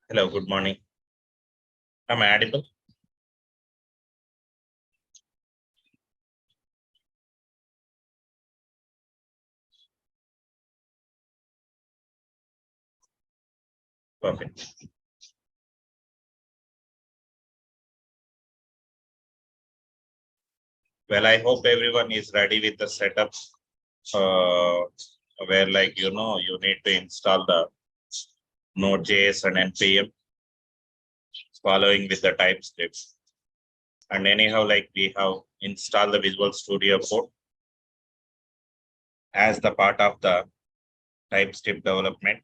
Hello, good morning. Am I audible? Perfect. Well, I hope everyone is ready with the setup where you need to install the Node.js and NPM following with the TypeScript. And anyhow, we have installed the Visual Studio Code as the part of the TypeScript development.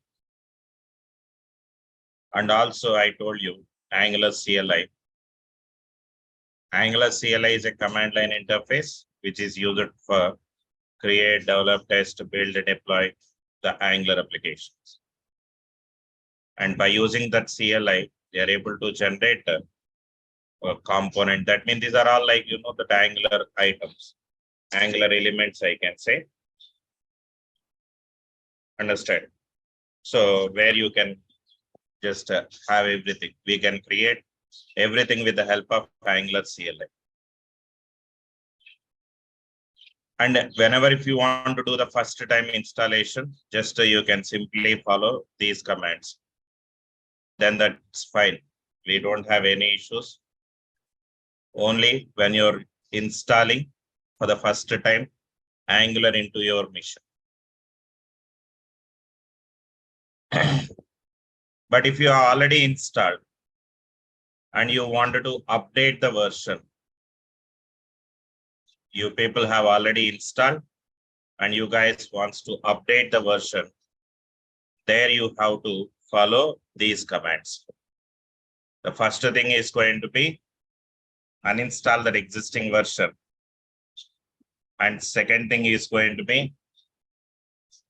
And also I told you Angular CLI. Angular CLI is a command line interface which is used for create, develop, test, build, deploy the Angular applications. And by using that CLI, they are able to generate a component. That means these are all the Angular items, Angular elements, I can say. Understand? So where you can just have everything. We can create everything with the help of Angular CLI. And whenever if you want to do the first time installation, just you can simply follow these commands. Then that's fine. We don't have any issues. Only when you're installing for the first time Angular into your mission. But if you are already installed and you wanted to update the version, you people have already installed and you guys wants to update the version, there you have to follow these commands. The first thing is going to be uninstall that existing version. And second thing is going to be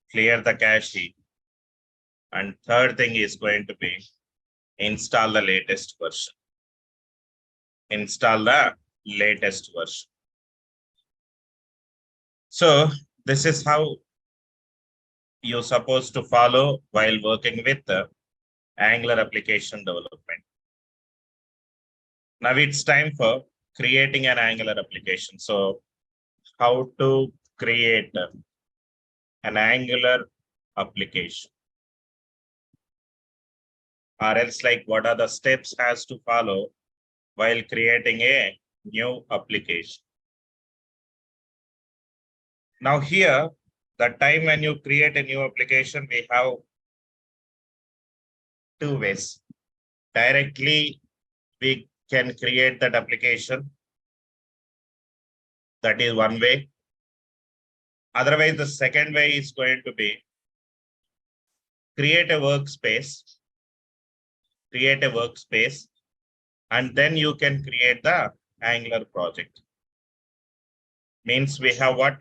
clear the cache. And third thing is going to be install the latest version. Install the latest version. So this is how you're supposed to follow while working with the Angular application development. Now it's time for creating an Angular application. So how to create an Angular application? Or else what are the steps has to follow while creating a new application? Now here, the time when you create a new application, we have two ways. Directly, we can create that application. That is one way. Otherwise, the second way is going to be create a workspace, and then you can create the Angular project. Means we have what?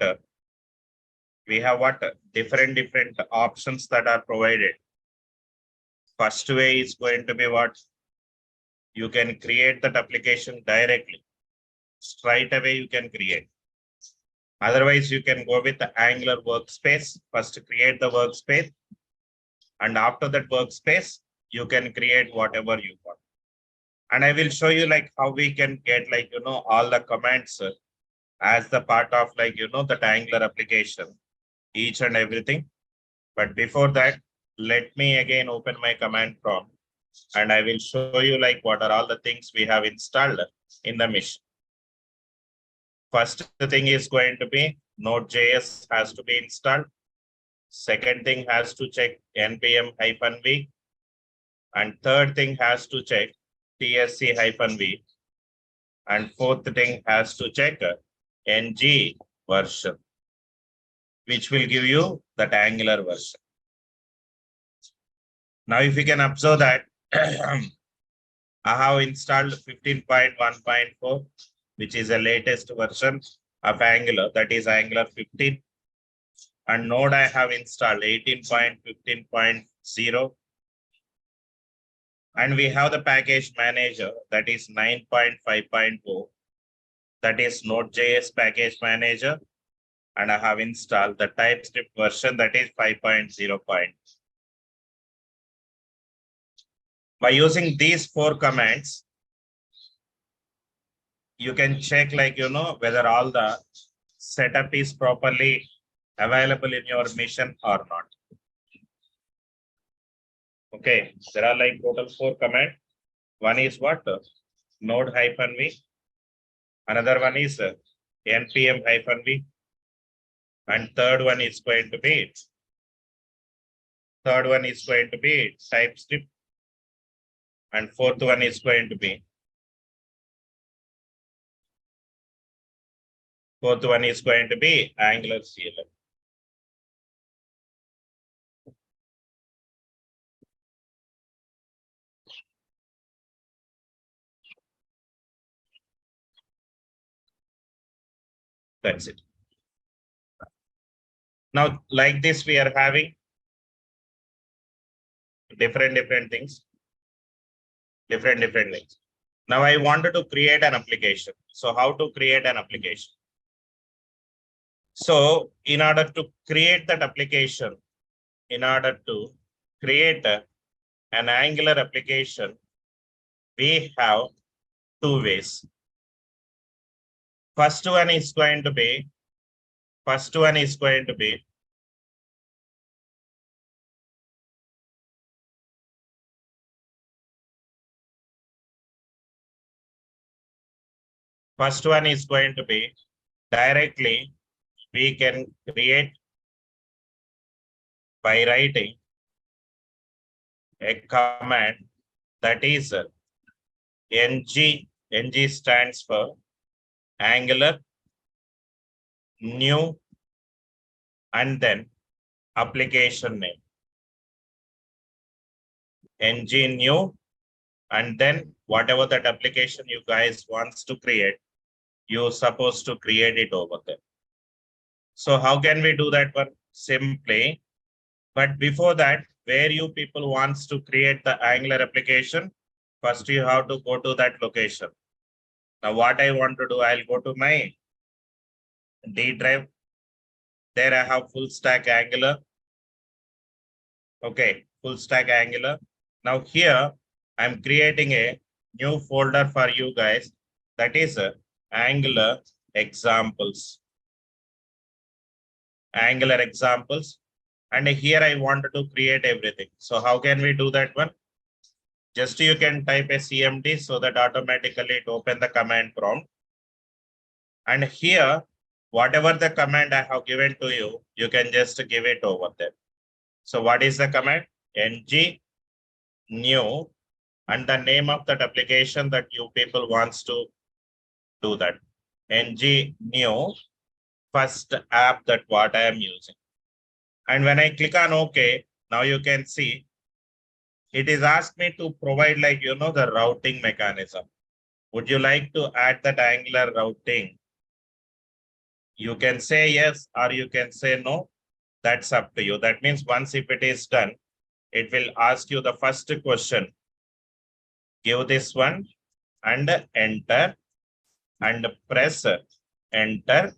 Different options that are provided. First way is going to be what? You can create that application directly. Straight away you can create. Otherwise, you can go with the Angular workspace. First create the workspace. And after that workspace, you can create whatever you want. And I will show you how we can get all the commands as the part of that Angular application, each and everything. But before that, let me again open my command prompt and I will show you what are all the things we have installed in the mission. First thing is going to be Node.js has to be installed. Second thing has to check npm-v. And third thing has to check tsc-v. And fourth thing has to check ng version, which will give you that Angular version. Now, if you can observe that, I have installed 15.1.4, which is the latest version of Angular, that is Angular 15. And Node I have installed 18.15.0. And we have the package manager, that is 9.5.0. That is Node.js package manager. And I have installed the TypeScript version, that is 5.0. By using these 4 commands, you can check whether all the setup is properly available in your mission or not. Okay, there are total 4 commands. One is what? Node-v. Another one is npm-v. And third one is going to be TypeScript. And fourth one is going to be Angular CLI. That's it. Now, like this, we are having different things. Different things. Now, I wanted to create an application. So, how to create an application? So, in order to create that application, in order to create an Angular application, we have 2 ways. First one is going to be directly we can create by writing a command that is ng stands for Angular new and then application name. Ng new and then whatever that application you guys wants to create, you're supposed to create it over there. So how can we do that one? Simply, but before that, where you people wants to create the Angular application, first you have to go to that location. Now what I want to do, I'll go to my D drive. There I have full stack Angular. Okay, full stack Angular. Now here I'm creating a new folder for you guys. That is Angular examples. Angular examples. And here I wanted to create everything. So how can we do that one? Just you can type a CMD so that automatically it open the command prompt. And here, whatever the command I have given to you, you can just give it over there. So what is the command? Ng new and the name of that application that you people wants to do that. Ng new first app that what I am using. And when I click on OK, now you can see it is asked me to provide the routing mechanism. Would you like to add that Angular routing? You can say yes or you can say no. That's up to you. That means once if it is done, it will ask you the first question. Give this one and enter and press enter.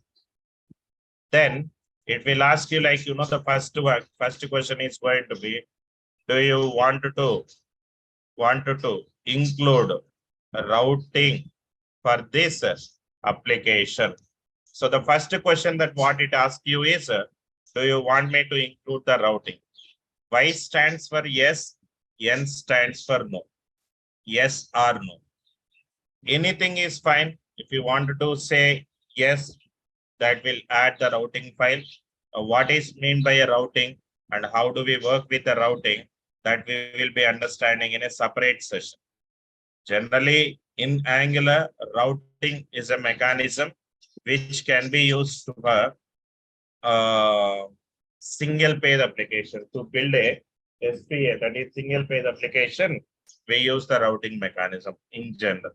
Then it will ask you the first question is going to be, do you want to include routing for this application? So the first question that what it asks you is, do you want me to include the routing? Y stands for yes, N stands for no. Yes or no. Anything is fine. If you want to say yes, that will add the routing file. What is meant by a routing and how do we work with the routing, that we will be understanding in a separate session. Generally, in Angular, routing is a mechanism which can be used for single page application. To build a SPA, that is single page application, we use the routing mechanism in general.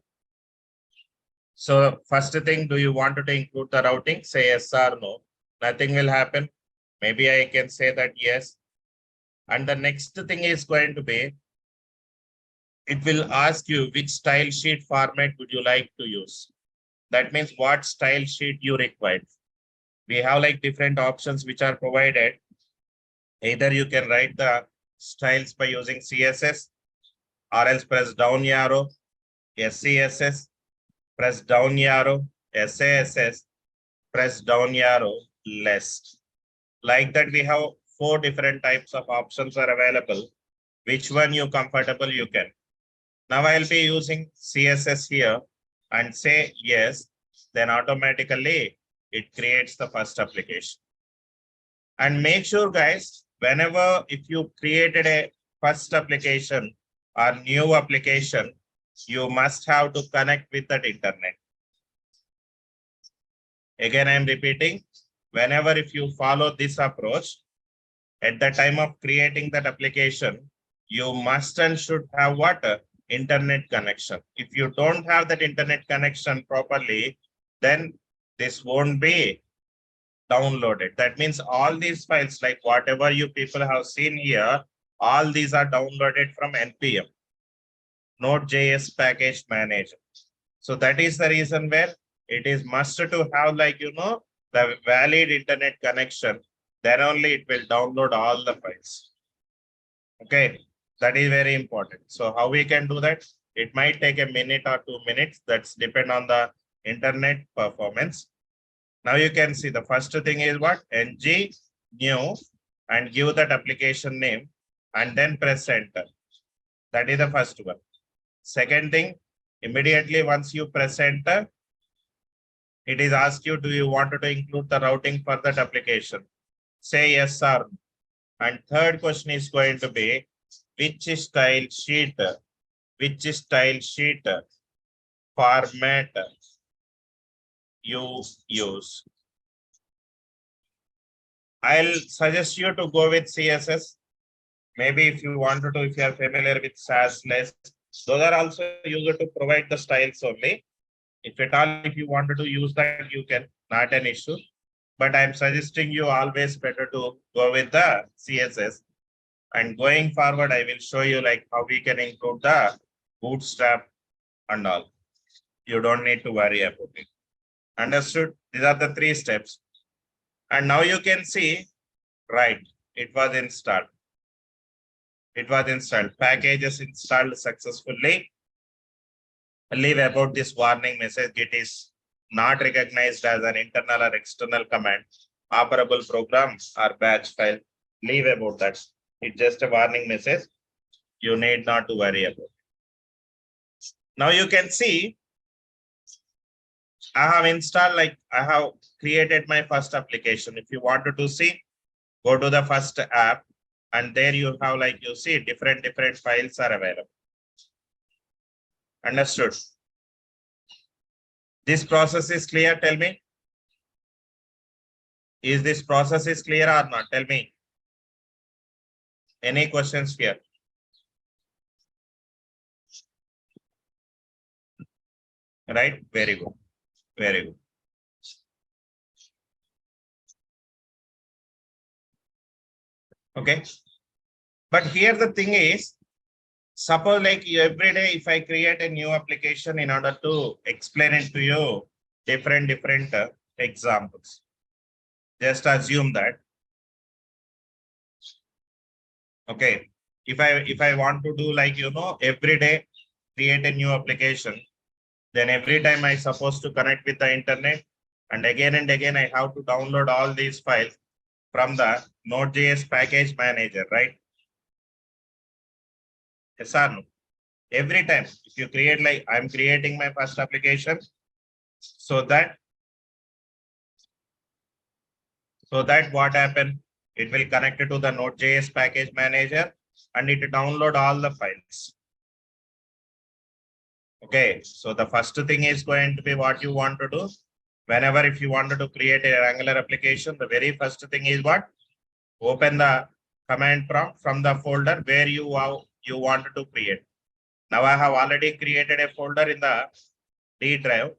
So first thing, do you want to include the routing? Say yes or no. Nothing will happen. Maybe I can say that yes. And the next thing is going to be, it will ask you which style sheet format would you like to use. That means what style sheet you require. We have different options which are provided. Either you can write the styles by using CSS, or else press down arrow, SCSS, press down arrow, SASS, press down arrow, less. Like that, we have 4 different types of options are available. Which one you comfortable, you can. Now I'll be using CSS here and say yes, then automatically it creates the first application. And make sure guys, whenever if you created a first application or new application, you must have to connect with that internet. Again, I'm repeating, whenever if you follow this approach, at the time of creating that application, you must and should have what? Internet connection. If you don't have that internet connection properly, then this won't be downloaded. That means all these files, like whatever you people have seen here, all these are downloaded from NPM, Node.js package manager. So that is the reason where it is must to have the valid internet connection. Then only it will download all the files. Okay, that is very important. So how we can do that? It might take a minute or 2 minutes. That's depend on the internet performance. Now you can see the first thing is what? ng new and give that application name and then press enter. That is the first one. Second thing, immediately once you press enter, it is asked you, do you want to include the routing for that application? Say yes or no. And third question is going to be, which style sheet format you use. I'll suggest you to go with CSS. Maybe if you wanted to, if you are familiar with SAS, less, those are also used to provide the styles only. If at all, if you wanted to use that, you can, not an issue. But I'm suggesting you always better to go with the CSS. And going forward, I will show you like how we can include the bootstrap and all. You don't need to worry about it. Understood? These are the 3 steps. And now you can see, right, it was installed. It was installed. Packages installed successfully. Leave about this warning message. It is not recognized as an internal or external command, operable program or batch file. Leave about that. It's just a warning message. You need not to worry about it. Now you can see, I have installed, like I have created my first application. If you wanted to see, go to the first app and there you have, like you see, different files are available. Understood? This process is clear, tell me. Is this process is clear or not? Tell me. Any questions here? Right? Very good. Very good. Okay. But here the thing is, suppose like every day, if I create a new application in order to explain it to you, different examples. Just assume that. Okay. If I want to do like, every day create a new application, then every time I supposed to connect with the internet and again I have to download all these files from the Node.js package manager, right? Yes or no? Every time if you create, like I'm creating my first application, so that what happened, it will connect it to the Node.js package manager and it download all the files. Okay, so the first thing is going to be what you want to do. Whenever if you wanted to create a Angular application, the very first thing is what? Open the command prompt from the folder where you wanted to create. Now I have already created a folder in the D drive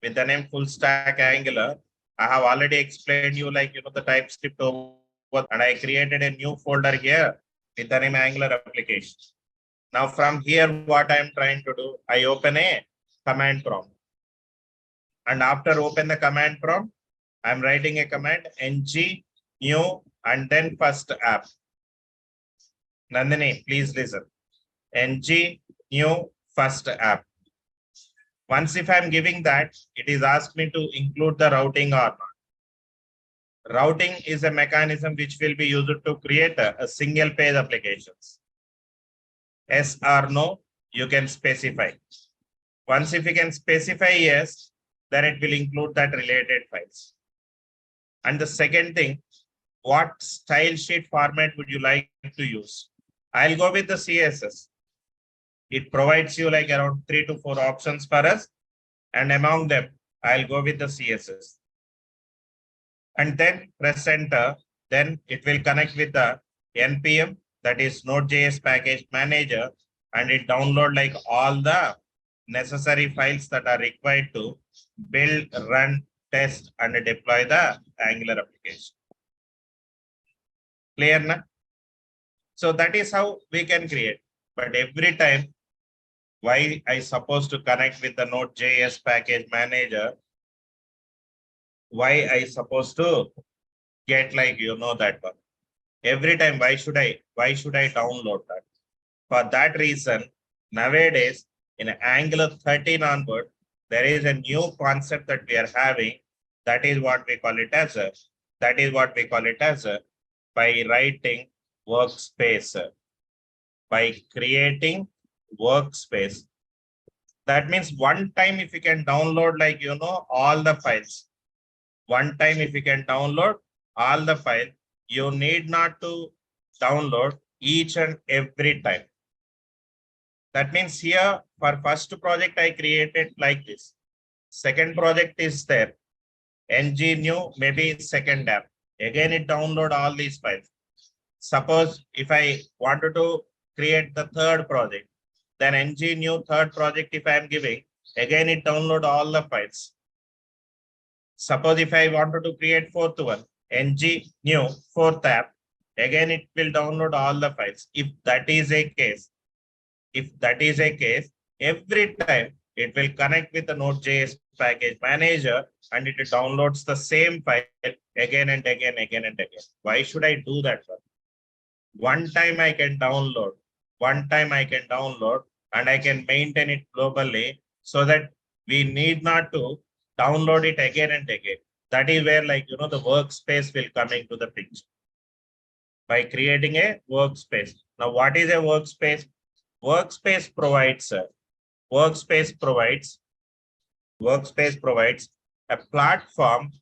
with the name full stack Angular. I have already explained you like, the TypeScript over, and I created a new folder here with the name Angular application. Now from here, what I'm trying to do, I open a command prompt. And after open the command prompt, I'm writing a command ng new and then first app. Nandini, please listen. ng new first app. Once if I'm giving that, it is asked me to include the routing or not. Routing is a mechanism which will be used to create a single page applications. Yes or no, you can specify. Once if you can specify yes, then it will include that related files. And the second thing, what style sheet format would you like to use? I'll go with the CSS. It provides you like around 3 to 4 options for us. And among them, I'll go with the CSS. And then press enter. Then it will connect with the NPM, that is Node.js package manager, and it download like all the necessary files that are required to build, run, test, and deploy the Angular application. Clear na? So that is how we can create. But every time, why I supposed to connect with the Node.js package manager? Why I supposed to get like that one? Every time, why should I download that? For that reason, nowadays in Angular 13 onward, there is a new concept that we are having. That is what we call it as by writing workspace, by creating workspace. That means one time if you can download like all the files, one time if you can download all the file, you need not to download each and every time. That means here for first project I created like this. Second project is there. ng new, maybe second app. Again it download all these files. Suppose if I wanted to create the third project, then ng new third project if I am giving, again it download all the files. Suppose if I wanted to create fourth one, ng new fourth app, again it will download all the files. If that is a case, every time it will connect with the Node.js package manager and it downloads the same file again and again. Why should I do that one? One time I can download, and I can maintain it globally so that we need not to download it again and again. That is where the workspace will come into the picture. By creating a workspace. Now, what is a workspace? Workspace provides a platform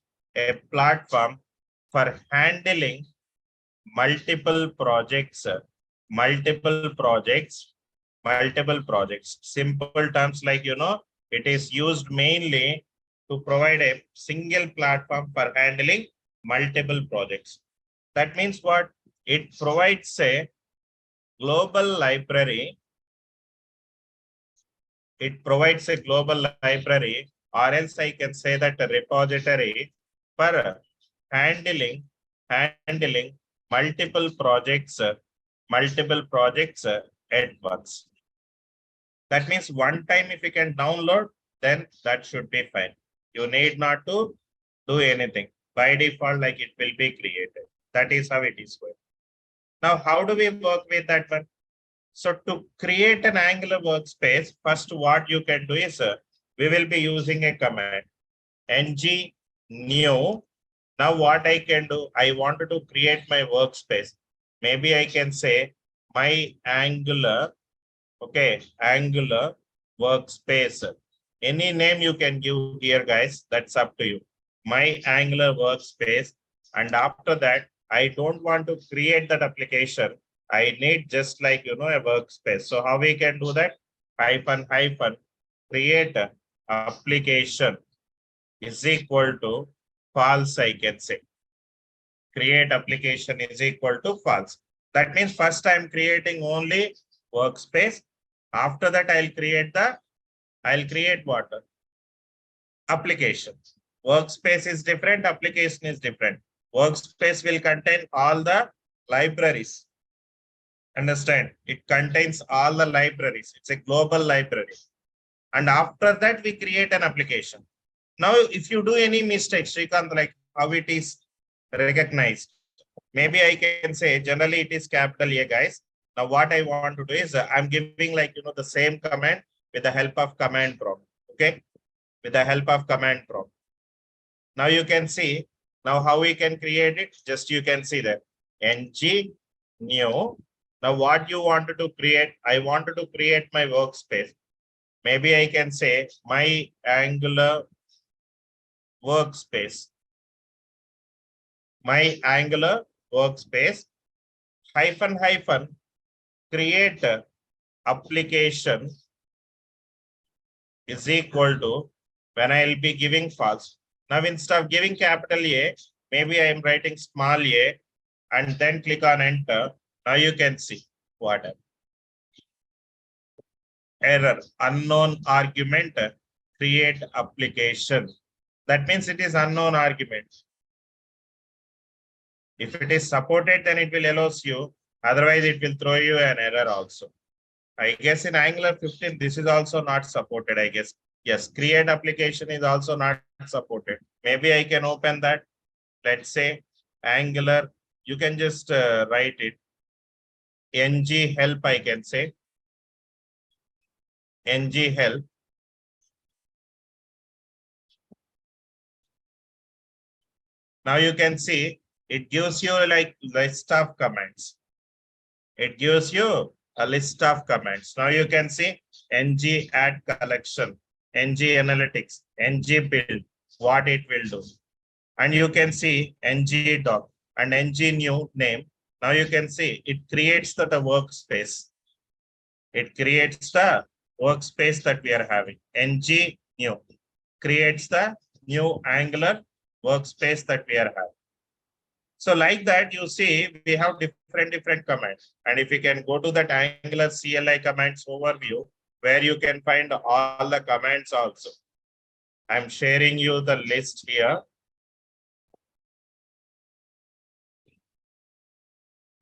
for handling multiple projects. Simple terms like it is used mainly to provide a single platform for handling multiple projects. That means what? It provides a global library. Or else I can say that a repository for handling multiple projects at once. That means one time if you can download, then that should be fine. You need not to do anything. By default, like it will be created. That is how it is going. Now, how do we work with that one? So to create an Angular workspace, first what you can do is we will be using a command ng new. Now what I can do, I wanted to create my workspace. Maybe I can say my Angular, Angular workspace. Any name you can give here, guys. That's up to you. My Angular workspace. And after that, I don't want to create that application. I need just like, a workspace. So how we can do that? Hyphen create application is equal to false, I can say. Create application is equal to false. That means first I'm creating only workspace. After that, I'll create what? Application. Workspace is different, application is different. Workspace will contain all the libraries. Understand? It contains all the libraries. It's a global library. And after that, we create an application. Now, if you do any mistakes, Srikanth, like how it is recognized. Maybe I can say generally it is capital A, guys. Now what I want to do is I'm giving like, the same command with the help of command prompt. Okay. With the help of command prompt. Now you can see now how we can create it. Just you can see that ng new. Now what you wanted to create, I wanted to create my workspace. Maybe I can say my Angular workspace. My Angular workspace hyphen create application is equal to when I will be giving false. Now instead of giving capital A, maybe I am writing small a and then click on enter. Now you can see what happened. Error, unknown argument, create application. That means it is unknown argument. If it is supported, then it will allows you. Otherwise, it will throw you an error also. I guess in Angular 15, this is also not supported, I guess. Yes, create application is also not supported. Maybe I can open that. Let's say Angular, you can just write it. ng help, I can say. ng help. Now you can see it gives you like list of commands. It gives you a list of commands. Now you can see ng add collection, ng analytics, ng build, what it will do. And you can see ng doc and ng new name. Now you can see it creates the workspace. It creates the workspace that we are having. ng new creates the new Angular workspace that we are having. So like that, you see, we have different commands. And if you can go to that Angular CLI commands overview, where you can find all the commands also. I'm sharing you the list here.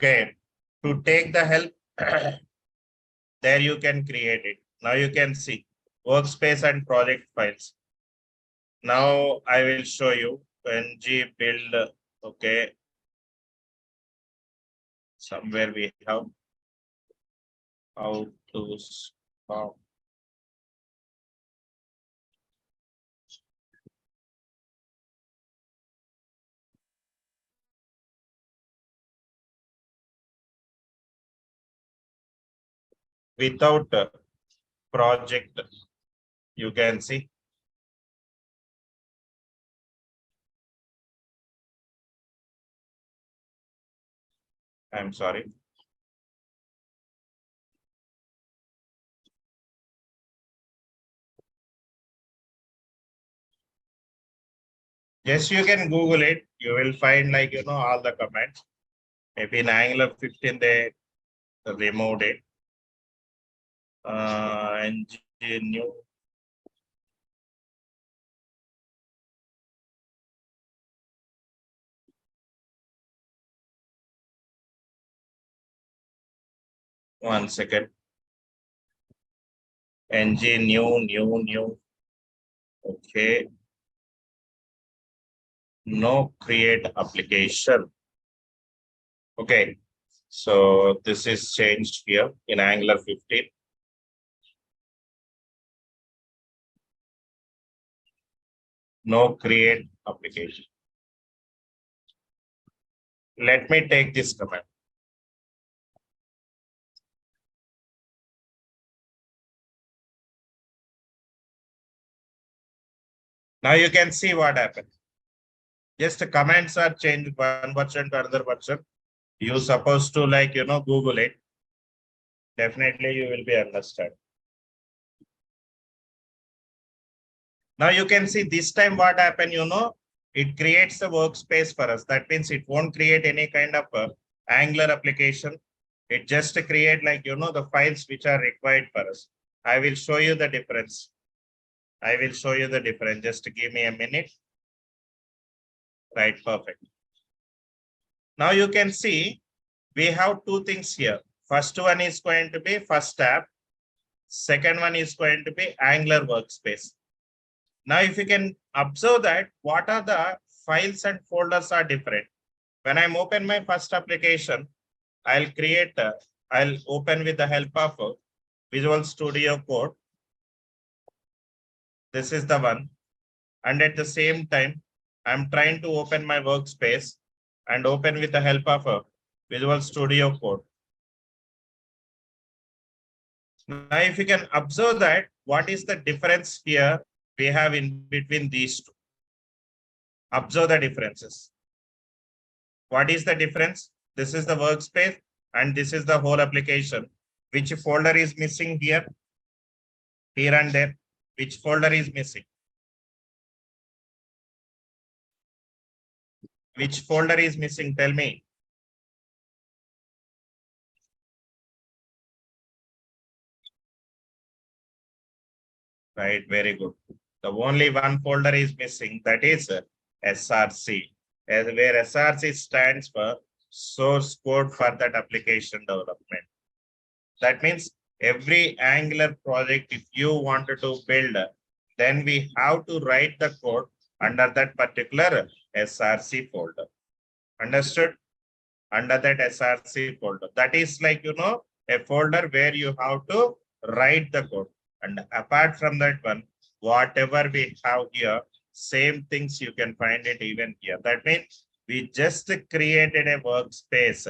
Okay, to take the help, there you can create it. Now you can see workspace and project files. Now I will show you ng build. Okay. Somewhere we have how to stop. Without a project, you can see. I'm sorry. Yes, you can Google it. You will find like, all the comments. Maybe in Angular 15, they removed it. And new. One second. ng new. Okay. No create application. Okay. So this is changed here in Angular 15. No create application. Let me take this command. Now you can see what happened. Just the comments are changed one version to another version. You supposed to like, Google it. Definitely you will be understand. Now you can see this time what happened, it creates a workspace for us. That means it won't create any kind of Angular application. It just create like, the files which are required for us. I will show you the difference. I will show you the difference. Just give me a minute. Right, perfect. Now you can see we have two things here. First one is going to be first tab. Second one is going to be Angular workspace. Now, if you can observe that what are the files and folders are different. When I'm open my first application, I'll create I'll open with the help of Visual Studio Code. This is the one. And at the same time, I'm trying to open my workspace and open with the help of Visual Studio Code. Now, if you can observe that, what is the difference here we have in between these two? Observe the differences. What is the difference? This is the workspace and this is the whole application. Which folder is missing here? Here and there. Which folder is missing? Which folder is missing? Tell me. Right, very good. The only one folder is missing, that is SRC, where SRC stands for source code for that application development. That means every Angular project, if you wanted to build, then we have to write the code under that particular SRC folder. Understood? Under that SRC folder. That is like, a folder where you have to write the code. And apart from that one, whatever we have here, same things you can find it even here. That means we just created a workspace.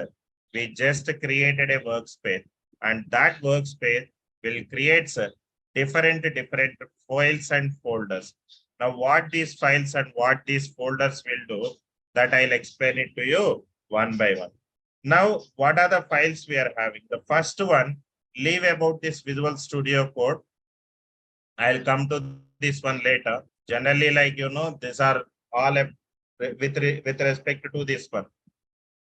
We just created a workspace, and that workspace will create different files and folders. Now, what these files and what these folders will do, that I'll explain it to you one by one. Now, what are the files we are having? The first one, leave about this Visual Studio Code. I'll come to this one later. Generally, like, these are all with respect to this one.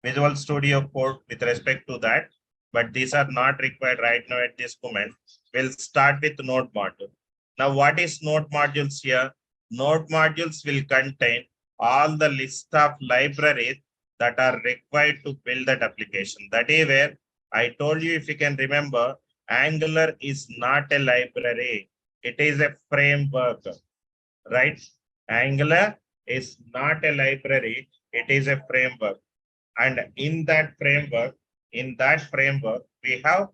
Visual Studio Code with respect to that. But these are not required right now at this moment. We'll start with node module. Now, what is node modules here? Node modules will contain all the list of libraries that are required to build that application. That is where I told you, if you can remember, Angular is not a library. It is a framework, right? Angular is not a library. It is a framework. And in that framework, we have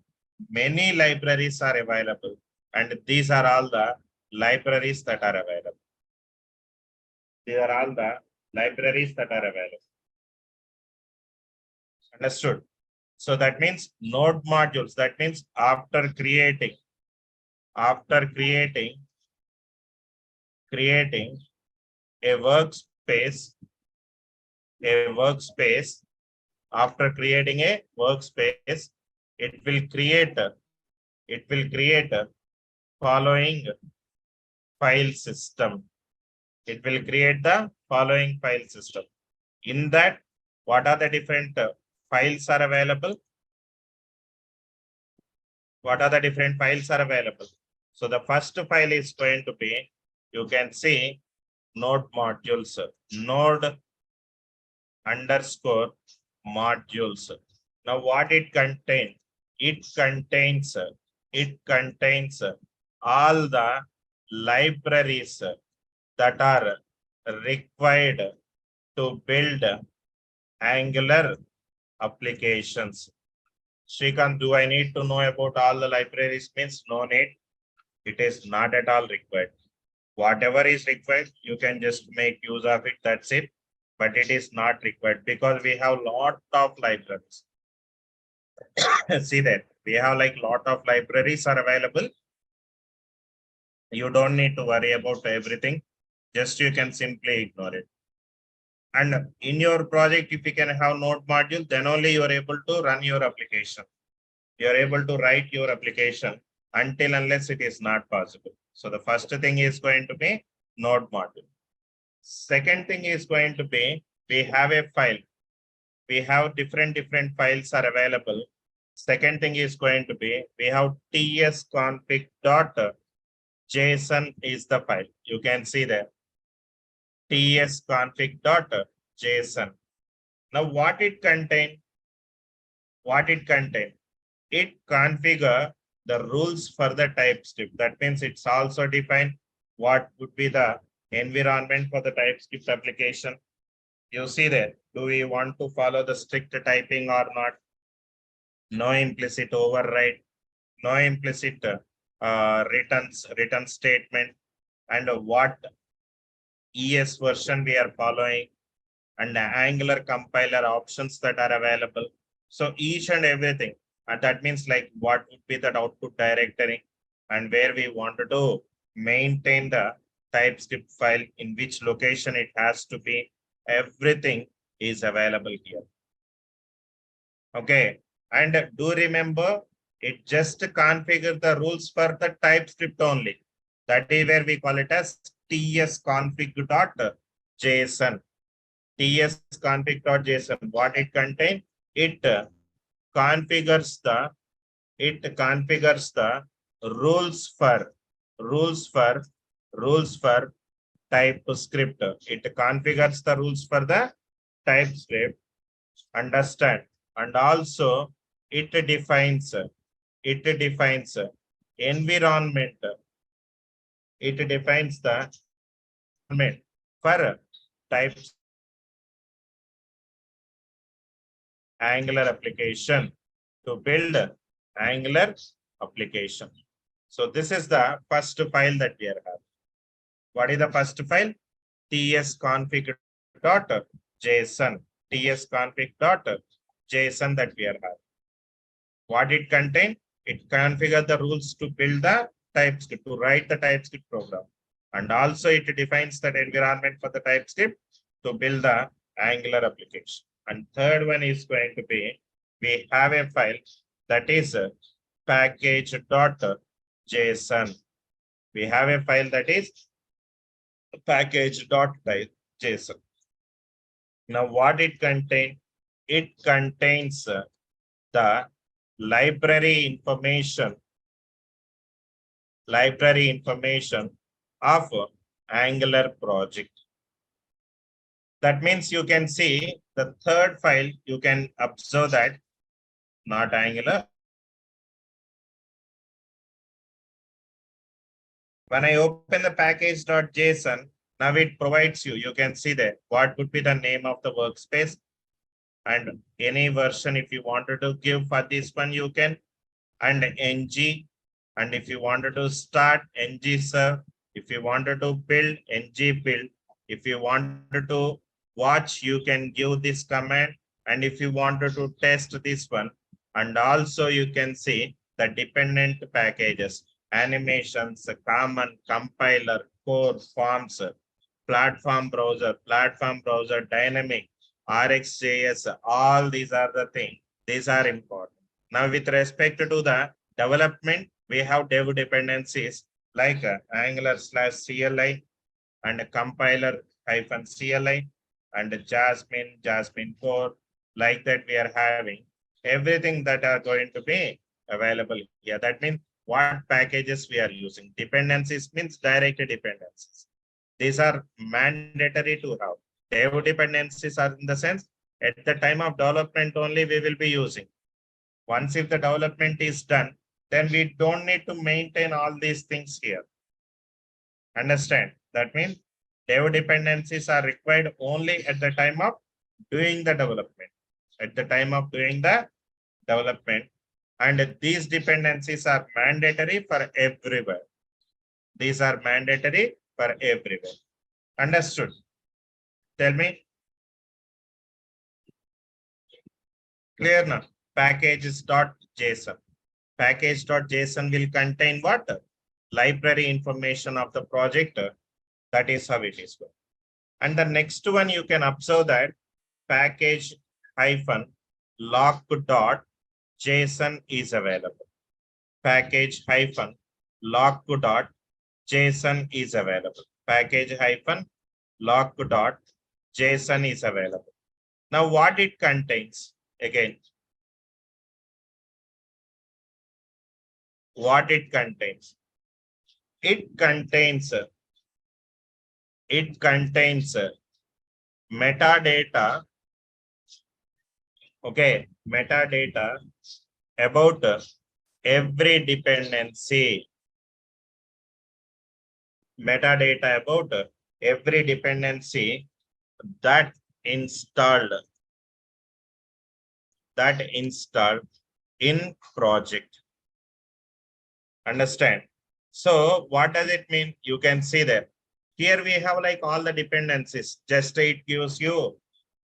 many libraries are available. And these are all the libraries that are available. These are all the libraries that are available. Understood? So that means node modules. That means after creating a workspace, after creating a workspace, it will create a following file system. It will create the following file system. In that, what are the different files are available? What are the different files are available? So the first file is going to be, you can see, node modules, node underscore modules. Now what it contains? It contains all the libraries that are required to build Angular applications. Shrikant, do I need to know about all the libraries? Means no need. It is not at all required. Whatever is required, you can just make use of it. That's it. But it is not required because we have lot of libraries. See that we have like lot of libraries are available. You don't need to worry about everything. Just you can simply ignore it. And in your project, if you can have node module, then only you are able to run your application. You are able to write your application. Until unless it is not possible. So the first thing is going to be node module. Second thing is going to be, we have a file. We have different files are available. Second thing is going to be, we have tsconfig.json is the file. You can see there. tsconfig.json. Now what it contain? It configure the rules for the TypeScript. That means it's also defined what would be the environment for the TypeScript application. You see there, do we want to follow the strict typing or not? no implicit override, no implicit return statement, and what ES version we are following, and the Angular compiler options that are available. So each and everything, and that means like what would be that output directory, and where we wanted to maintain the TypeScript file, in which location it has to be, everything is available here. Okay, and do remember, it just configure the rules for the TypeScript only. That is where we call it as tsconfig.json. tsconfig.json. What it contains? It configures the rules for TypeScript. It configures the rules for the TypeScript. Understand? And also it defines environment. It defines the environment for types Angular application, to build Angular application. So this is the first file that we are having. What is the first file? tsconfig.json. tsconfig.json that we are having. What it contain? It configure the rules to build the TypeScript, to write the TypeScript program. And also it defines that environment for the TypeScript to build the Angular application. And third one is going to be, we have a file that is package.json. We have a file that is package.json. Now what it contains? It contains the library information of Angular project. That means you can see the third file, you can observe that not Angular. When I open the package.json, now it provides you can see that what would be the name of the workspace, and any version if you wanted to give for this one, you can, and ng, and if you wanted to start, ng serve, if you wanted to build, ng build, if you wanted to watch, you can give this command, and if you wanted to test this one, and also you can see the dependent packages, animations, common, compiler, core, forms, platform browser, dynamic, RxJS, all these are the things. These are important. Now, with respect to the development, we have dev dependencies like Angular/CLI and compiler-CLI and Jasmine core. Like that, we are having everything that are going to be available here. That means what packages we are using. Dependencies means direct dependencies. These are mandatory to have. Dev dependencies are in the sense at the time of development only we will be using. Once if the development is done, then we don't need to maintain all these things here. Understand? That means dev dependencies are required only at the time of doing the development. At the time of doing the development. And these dependencies are mandatory for everywhere. These are mandatory for everywhere. Understood? Tell me. Clear now? Packages.json. Package.json will contain what? Library information of the project. That is how it is going. And the next one you can observe that package-lock.json is available. Package-lock.json is available. Package-lock.json is available. Now what it contains? Again, what it contains? It contains metadata, okay, metadata about every dependency. Metadata about every dependency that installed in project. Understand? So what does it mean? You can see there. Here we have like all the dependencies. Just it gives you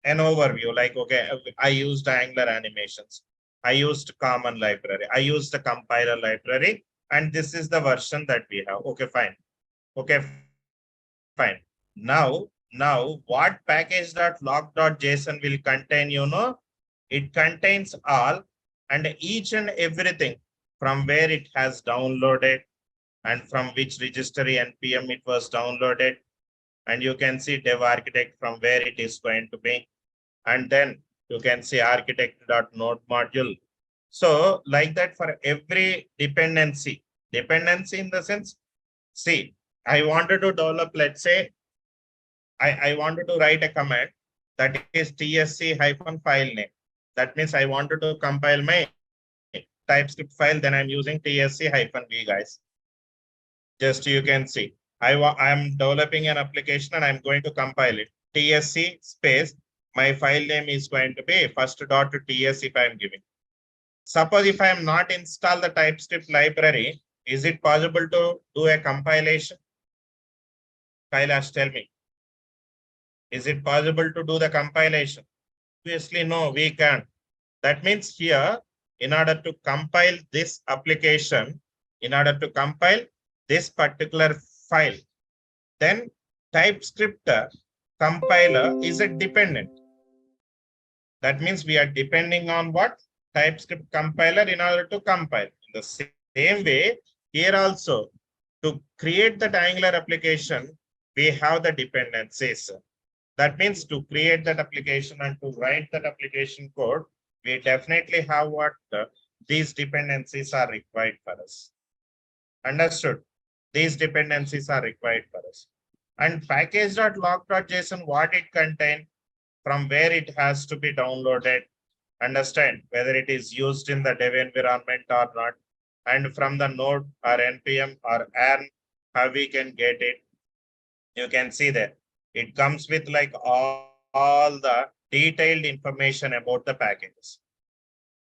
an overview. Like, okay, I used Angular animations. I used common library. I used the compiler library. And this is the version that we have. Okay, fine. Okay, fine. Now what package.log.json will contain, it contains all and each and everything from where it has downloaded and from which registry npm it was downloaded. And you can see dev architect from where it is going to be. And then you can see architect.node module. So like that for every dependency in the sense, see, I wanted to develop, let's say, I wanted to write a command that is tsc hyphen file name. That means I wanted to compile my TypeScript file, then I'm using tsc hyphen v, guys. Just you can see, I'm developing an application and I'm going to compile it. tsc space, my file name is going to be first.ts if I'm giving. Suppose if I am not install the TypeScript library, is it possible to do a compilation? Kailash, tell me. Is it possible to do the compilation? Obviously, no, we can't. That means here, in order to compile this application, in order to compile this particular file, then TypeScript compiler is a dependent. That means we are depending on what? TypeScript compiler in order to compile. In the same way, here also, to create that Angular application, we have the dependencies. That means to create that application and to write that application code, we definitely have what these dependencies are required for us. Understood? These dependencies are required for us. And package.log.json, what it contains, from where it has to be downloaded, understand whether it is used in the dev environment or not, and from the node or npm or ARM, how we can get it. You can see that it comes with like all the detailed information about the packages.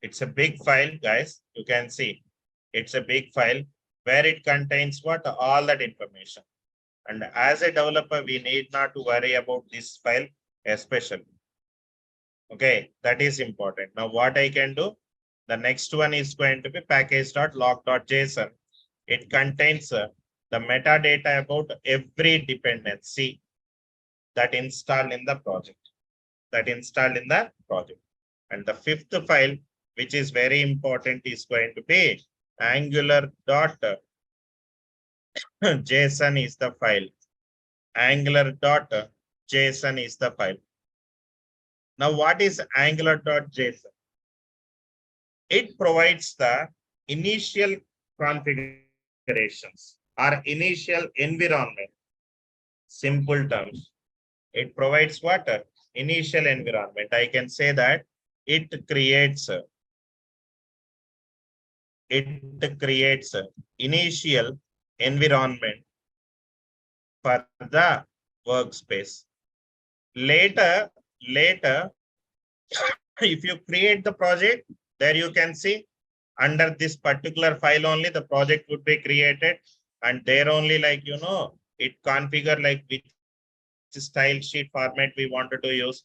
It's a big file, guys. You can see it's a big file where it contains what? All that information. And as a developer, we need not to worry about this file especially. Okay, that is important. Now what I can do, the next one is going to be package.log.json. It contains the metadata about every dependency that installed in the project. And the fifth file, which is very important, is going to be angular.json is the file. Angular.json is the file. Now, what is angular.json? It provides the initial configurations or initial environment. Simple terms. It provides what? Initial environment. I can say that it creates initial environment for the workspace. Later, if you create the project, there you can see under this particular file only the project would be created, and there only, like, it configure like which style sheet format we wanted to use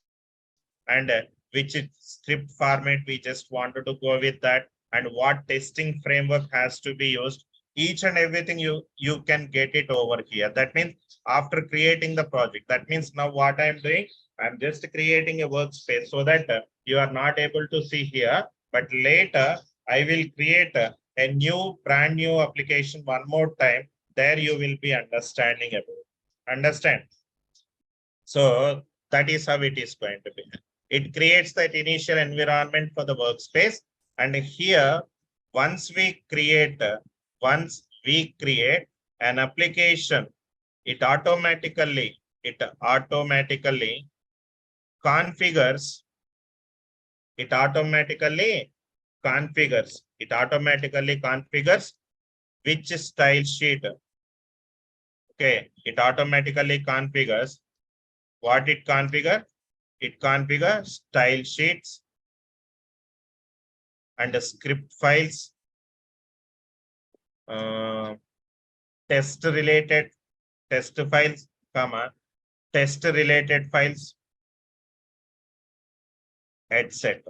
and which script format we just wanted to go with that, and what testing framework has to be used. Each and everything you can get it over here. That means after creating the project, that means now what I'm doing, I'm just creating a workspace so that you are not able to see here, but later I will create a brand new application one more time. There you will be understanding about it. Understand? So that is how it is going to be. It creates that initial environment for the workspace. And here, once we create an application, it automatically configures which style sheet. Okay, it automatically configures what it configures. It configures style sheets and the script files, test related test files, comma, test related files, etc.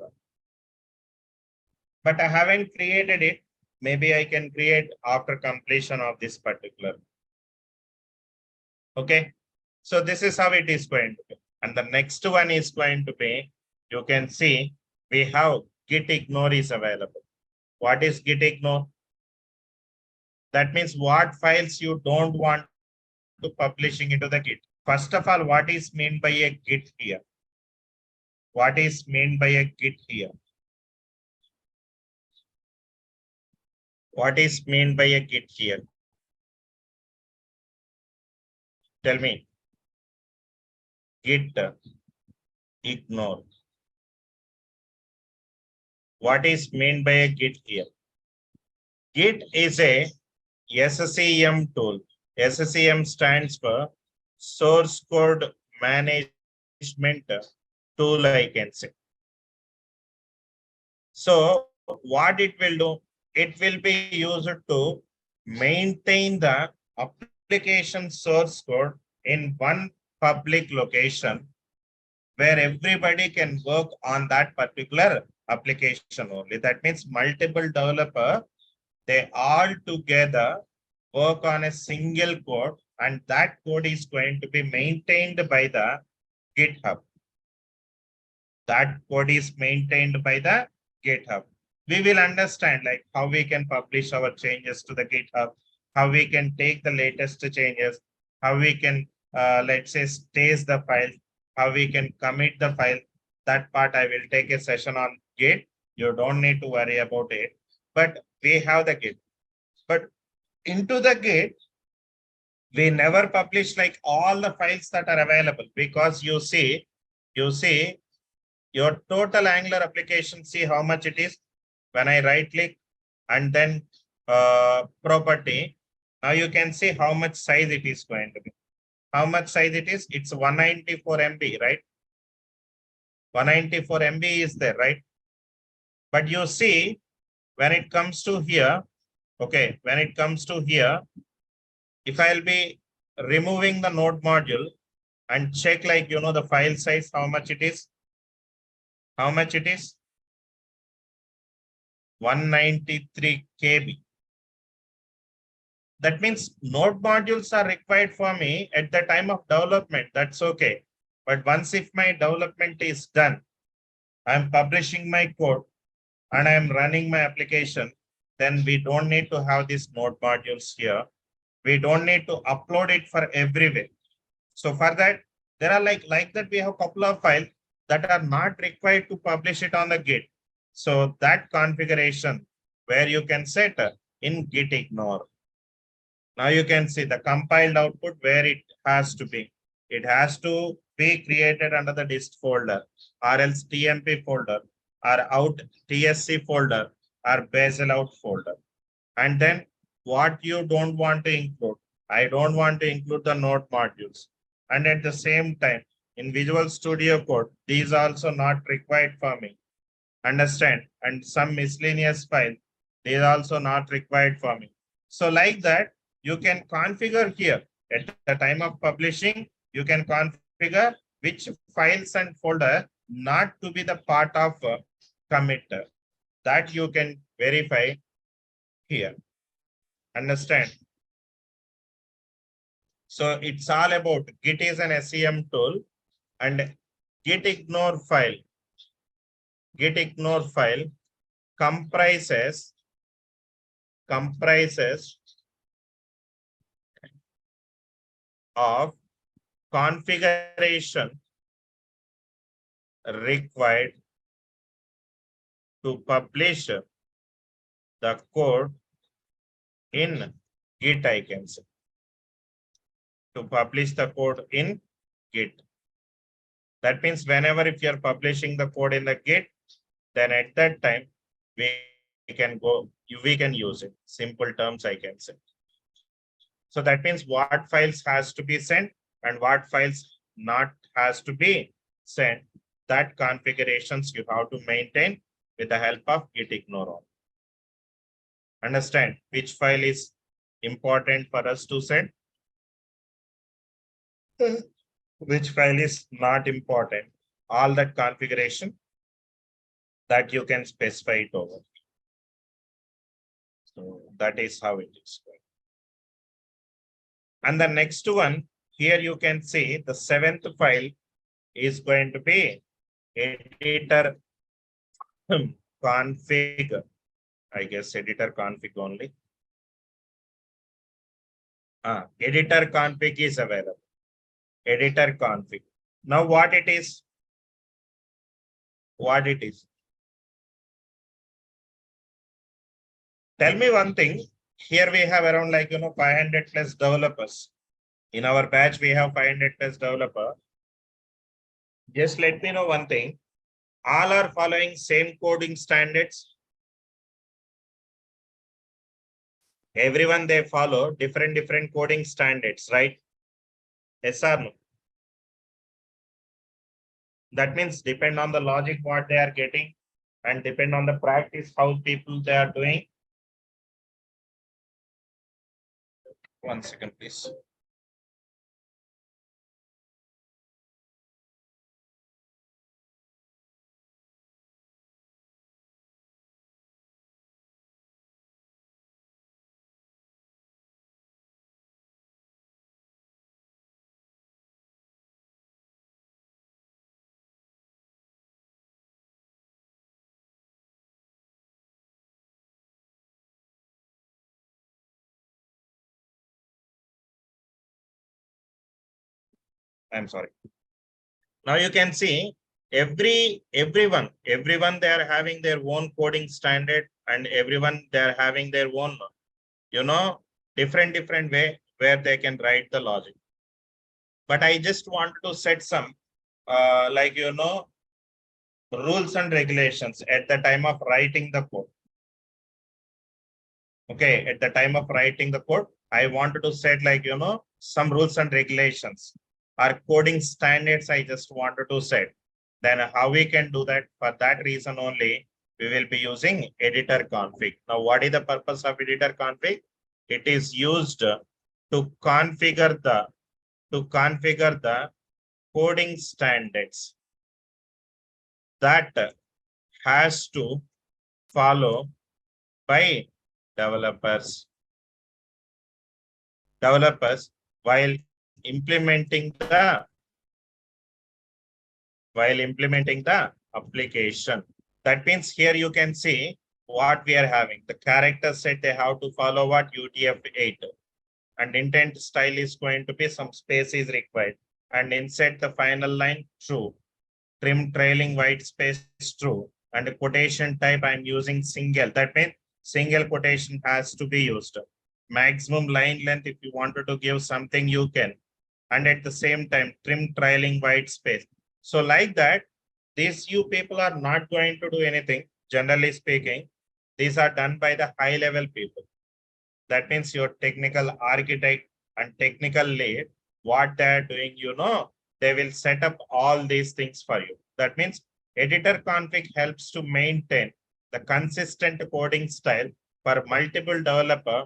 But I haven't created it. Maybe I can create after completion of this particular. Okay. So this is how it is going to be. And the next one is going to be, you can see we have git ignore is available. What is git ignore? That means what files you don't want to publishing into the git. First of all, what is meant by a git here? What is meant by a git here? What is meant by a git here? Tell me. Git ignore. What is meant by a git here? Git is a SCM tool. SCM stands for source code management tool, I can say. So what it will do? It will be used to maintain the application source code in one public location where everybody can work on that particular application only. That means multiple developer, they all together work on a single code, and that code is going to be maintained by the GitHub. That code is maintained by the GitHub. We will understand like how we can publish our changes to the GitHub, how we can take the latest changes, how we can, let's say, stage the file, how we can commit the file. That part I will take a session on Git. You don't need to worry about it. But we have the Git. But into the Git, we never publish like all the files that are available, because you see your total Angular application, see how much it is. When I right click and then property, now you can see how much size it is going to be. How much size it is? It's 194 MB, right? 194 MB is there, right? But you see, when it comes to here, okay, when it comes to here, if I'll be removing the node module and check like, the file size, how much it is? How much it is? 193 KB. That means node modules are required for me at the time of development. That's okay. But once if my development is done, I'm publishing my code and I'm running my application, then we don't need to have these node modules here. We don't need to upload it for everywhere. So for that, there are like that we have a couple of files that are not required to publish it on the Git. So that configuration where you can set in git ignore. Now you can see the compiled output where it has to be. It has to be created under the dist folder, or else TMP folder, or out TSC folder, or Bazel out folder. And then what you don't want to include, I don't want to include the node modules. And at the same time, in Visual Studio Code, these also not required for me. Understand? And some miscellaneous file, they are also not required for me. So like that, you can configure here at the time of publishing, you can configure which files and folder not to be the part of commit. That you can verify here. Understand? So it's all about Git is an SCM tool, and git ignore file comprises of configuration required to publish the code in Git, I can say. To publish the code in Git. That means whenever if you're publishing the code in the Git, then at that time we can use it. Simple terms I can say. So that means what files has to be sent and what files not has to be sent. That configurations you have to maintain with the help of git ignore all. Understand which file is important for us to send? Which file is not important? All that configuration that you can specify it over. So that is how it is going. And the next one, here you can see the 7th file is going to be editor config. I guess editor config only. Editor config is available. Editor config. Now what it is? What it is? Tell me one thing. Here we have around 500 plus developers. In our batch, we have 500 plus developer. Just let me know one thing. All are following same coding standards. Everyone they follow different coding standards, right? Yes or no? That means depend on the logic what they are getting and depend on the practice how people they are doing. 1 second, please. I'm sorry. Now you can see everyone they are having their own coding standard and everyone they are having their own different way where they can write the logic. But I just want to set some rules and regulations at the time of writing the code. Okay, at the time of writing the code, I wanted to set some rules and regulations or coding standards I just wanted to set. Then how we can do that? For that reason only, we will be using editor config. Now, what is the purpose of editor config? It is used to configure the coding standards that has to follow by developers while implementing the application. That means here you can see what we are having. The character set they have to follow what UTF-8 and intent style is going to be some space is required and insert the final line true. Trim trailing white space true and the quotation type I'm using single. That means single quotation has to be used. Maximum line length if you wanted to give something you can, and at the same time trim trailing white space. So like that, these you people are not going to do anything. Generally speaking, these are done by the high level people. That means your technical architect and technical lead, what they are doing, they will set up all these things for you. That means editor config helps to maintain the consistent coding style for multiple developer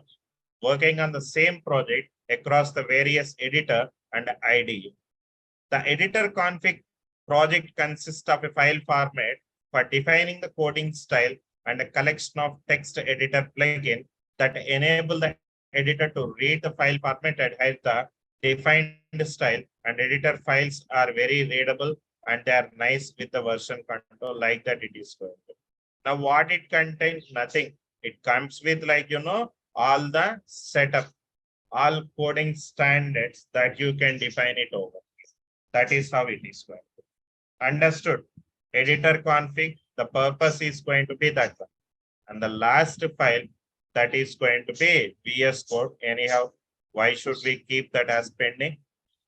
working on the same project across the various editor and IDE. The editor config project consists of a file format for defining the coding style and a collection of text editor plugin that enable the editor to read the file format and have the defined style, and editor files are very readable and they are nice with the version control like that it is going to. Now what it contains? Nothing. It comes with all the setup, all coding standards that you can define it over. That is how it is going to. Understood? Editor config, the purpose is going to be that one. And the last file that is going to be VS Code. Anyhow, why should we keep that as pending?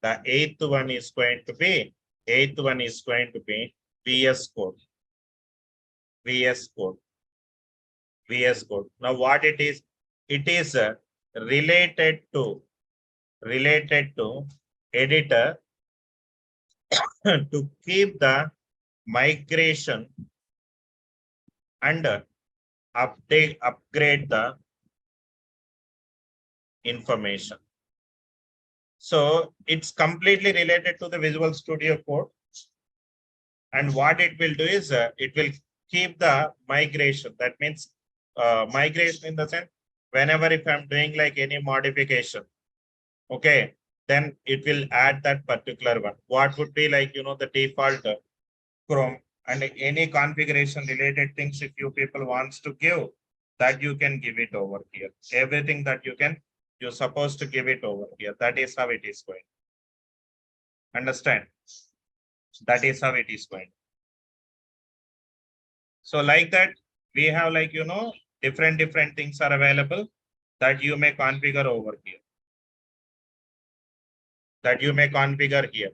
The eighth one is going to be VS Code. VS Code. VS Code. Now what it is? It is related to editor to keep the migration and upgrade the information. So it's completely related to the Visual Studio Code. And what it will do is it will keep the migration. That means migration in the sense, whenever if I'm doing like any modification, okay, then it will add that particular one. What would be like, the default Chrome, and any configuration related things if you people wants to give, that you can give it over here. Everything that you're supposed to give it over here. That is how it is going. Understand? That is how it is going. So like that, we have like, different things are available that you may configure over here. That you may configure here.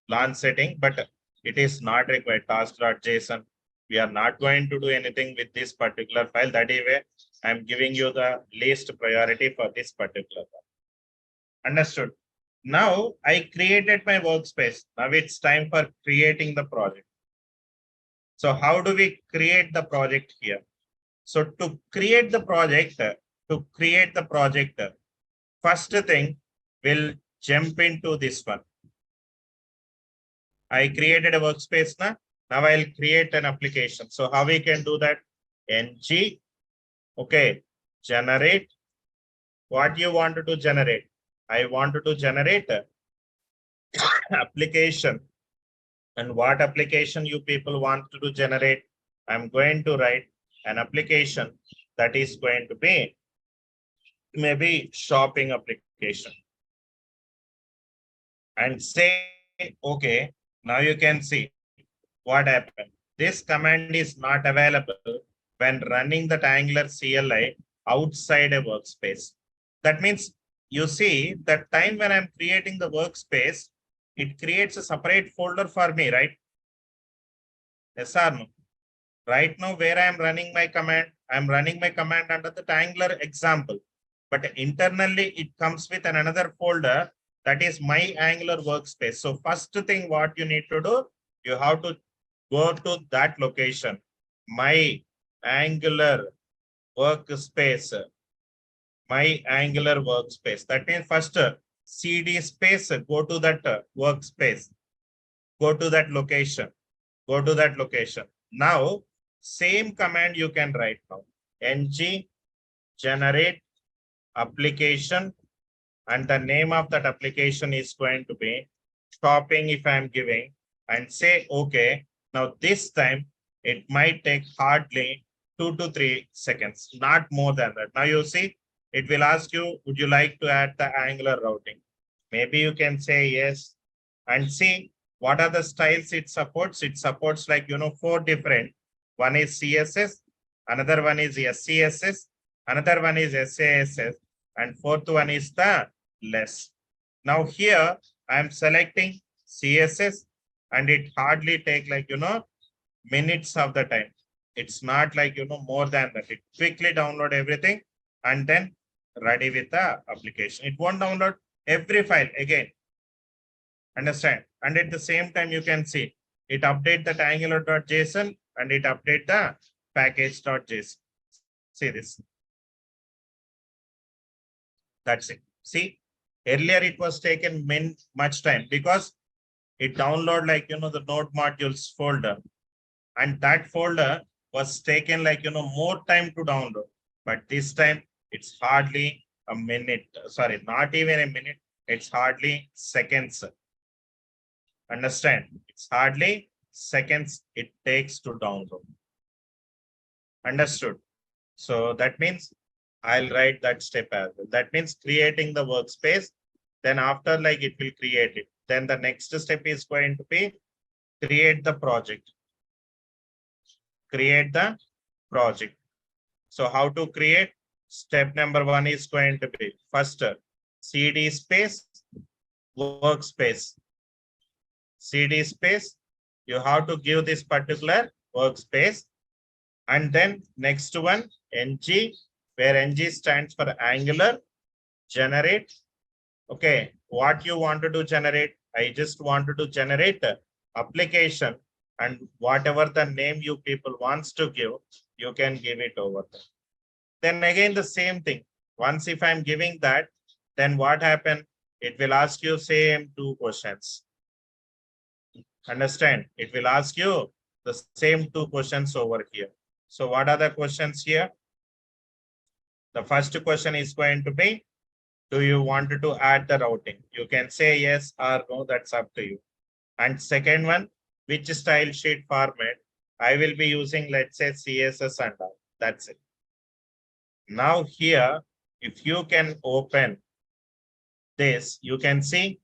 Launch setting, but it is not required. Task.json. We are not going to do anything with this particular file. That is why I'm giving you the least priority for this particular one. Understood? Now I created my workspace. Now it's time for creating the project. So how do we create the project here? So to create the project, first thing, we'll jump into this one. I created a workspace now. Now I'll create an application. So how we can do that? Ng, okay, generate. What you wanted to generate? I wanted to generate a application. And what application you people want to generate? I'm going to write an application that is going to be maybe shopping application. And say, okay, now you can see what happened. This command is not available when running the Angular CLI outside a workspace. That means you see that time when I'm creating the workspace, it creates a separate folder for me, right? Yes or no? Right now, where I am running my command, I'm running my command under the Angular example. But internally, it comes with another folder that is my Angular workspace. So first thing what you need to do, you have to go to that location, my Angular workspace, my Angular workspace. That means first CD space, go to that workspace, go to that location, go to that location. Now, same command you can write now. Ng generate application, and the name of that application is going to be shopping if I'm giving, and say okay. Now this time it might take hardly 2 to 3 seconds, not more than that. Now you see, it will ask you, would you like to add the Angular routing? Maybe you can say yes, and see what are the styles it supports. It supports like, 4 different. One is CSS, another one is SCSS, another one is SASS, and fourth one is the less. Now here I am selecting CSS, and it hardly take like, minutes of the time. It's not like, more than that. It quickly download everything and then ready with the application. It won't download every file again. Understand? And at the same time, you can see it update the angular.json and it update the package.json. See this. That's it. See, earlier it was taken much time because it download like, the node modules folder, and that folder was taken like, more time to download. But this time it's hardly a minute. Sorry, not even a minute. It's hardly seconds. Understand? It's hardly seconds it takes to download. Understood? So that means I'll write that step as well. That means creating the workspace. Then after like it will create it. Then the next step is going to be create the project. Create the project. So how to create? Step number 1 is going to be first CD space workspace. CD space. You have to give this particular workspace. And then next one, ng, where ng stands for Angular, generate. Okay, what you wanted to generate? I just wanted to generate application, and whatever the name you people wants to give, you can give it over there. Then again, the same thing. Once if I'm giving that, then what happen? It will ask you same two questions. Understand? It will ask you the same two questions over here. So what are the questions here? The first question is going to be, do you want to add the routing? You can say yes or no, that's up to you. And second one, which style sheet format? I will be using, let's say, CSS and all. That's it. Now here, if you can open this, you can see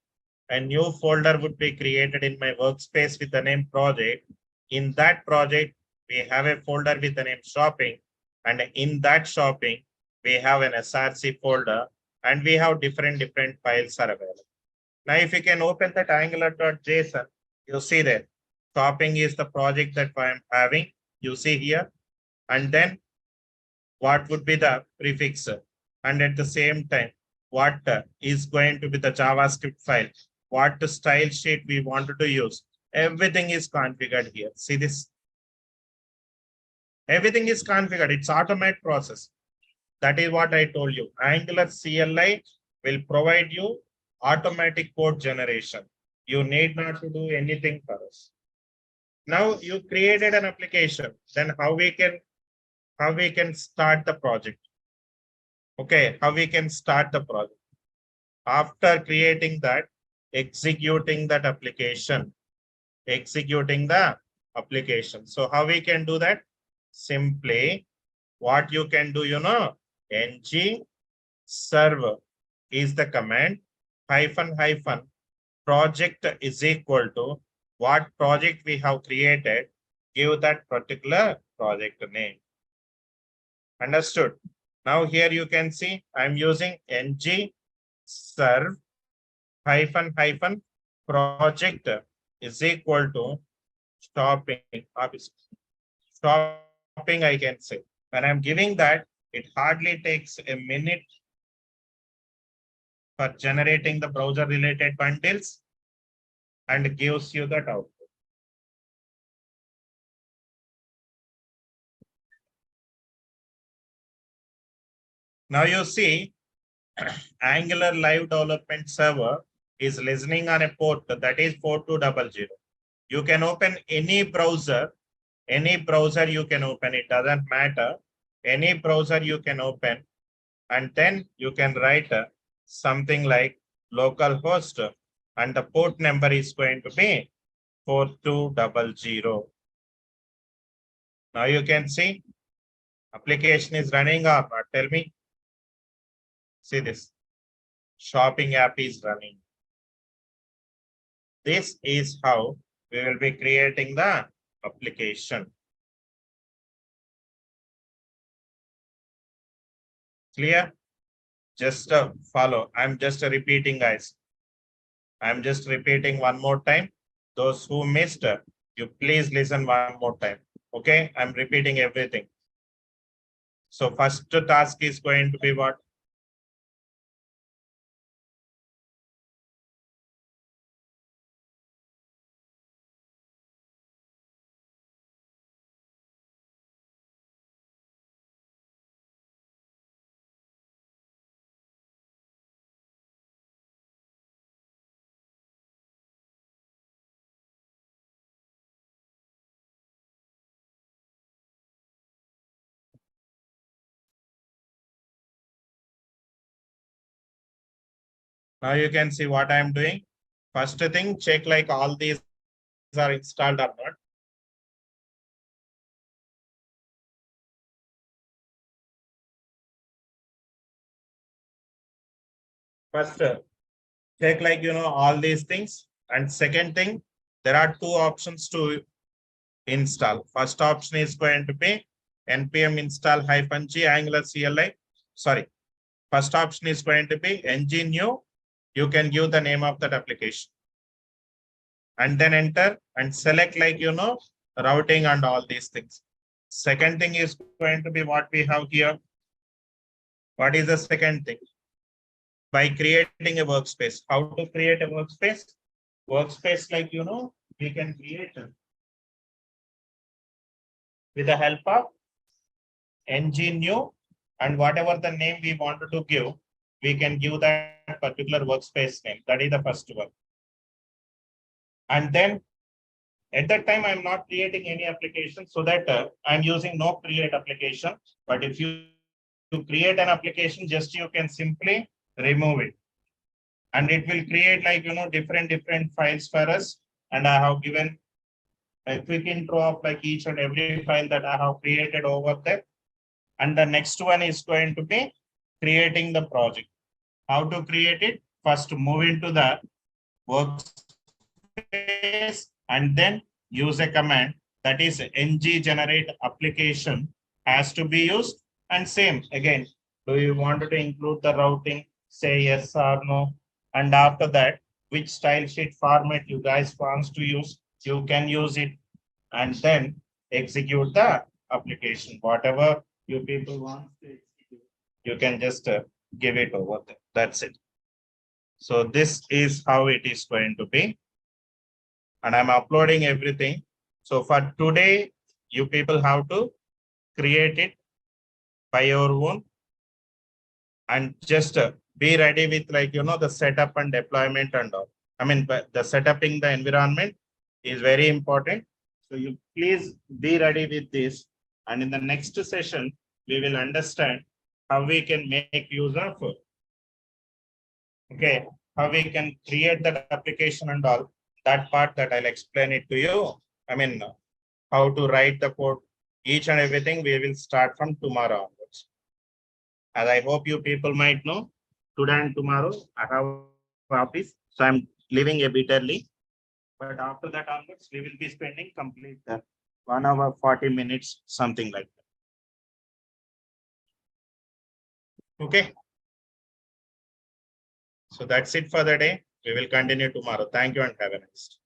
a new folder would be created in my workspace with the name project. In that project, we have a folder with the name shopping. And in that shopping, we have an SRC folder and we have different files are available. Now, if you can open that angular.json, you see that shopping is the project that I am having. You see here. And then what would be the prefix? And at the same time, what is going to be the JavaScript file? What style sheet we wanted to use? Everything is configured here. See this? Everything is configured. It's automated process. That is what I told you. Angular CLI will provide you automatic code generation. You need not to do anything for us. Now you created an application. Then how we can start the project? Okay, how we can start the project? After creating that, executing that application, executing the application. So how we can do that? Simply what you can do, ng server is the command, -- project is equal to what project we have created, give that particular project name. Understood? Now here you can see I'm using ng serve -- project is equal to stopping I can say. When I'm giving that, it hardly takes a minute for generating the browser related bundles and gives you that output. Now you see Angular live development server is listening on a port that is 4200. You can open any browser you can open, it doesn't matter. Any browser you can open, and then you can write something like localhost, and the port number is going to be 4200. Now you can see application is running or not. Tell me. See this. Shopping app is running. This is how we will be creating the application. Clear? Just follow. I'm just repeating, guys. I'm just repeating one more time. Those who missed, you please listen one more time. Okay, I'm repeating everything. So first task is going to be what? Now you can see what I'm doing. First thing, check like all these are installed or not. First, check like, all these things. And second thing, there are two options to install. First option is going to be npm install -g Angular CLI. Sorry. First option is going to be ng new. You can give the name of that application. And then enter and select like, routing and all these things. Second thing is going to be what we have here. What is the second thing? By creating a workspace. How to create a workspace? Workspace like, we can create with the help of ng new, and whatever the name we wanted to give, we can give that particular workspace name. That is the first one. And then at that time, I'm not creating any application, so that I'm using no create application. But if you create an application, just you can simply remove it. And it will create like, different files for us. And I have given a quick intro of like each and every file that I have created over there. And the next one is going to be creating the project. How to create it? First, move into the workspace and then use a command, that is ng generate application has to be used. And same again, do you want to include the routing? Say yes or no. And after that, which style sheet format you guys wants to use, you can use it, and then execute the application. Whatever you people want to execute, you can just give it over there. That's it. So this is how it is going to be. And I'm uploading everything. So for today, you people have to create it by your own, and just be ready with like, the setup and deployment and all. I mean, but the setuping the environment is very important. So you please be ready with this. And in the next session, we will understand how we can make use of, okay, how we can create that application and all. That part that I'll explain it to you. I mean, how to write the code, each and everything we will start from tomorrow onwards. As I hope you people might know, today and tomorrow I have office, so I'm leaving a bit early. But after that onwards, we will be spending complete 1 hour 40 minutes, something like that. Okay. So that's it for the day. We will continue tomorrow. Thank you and have a nice day.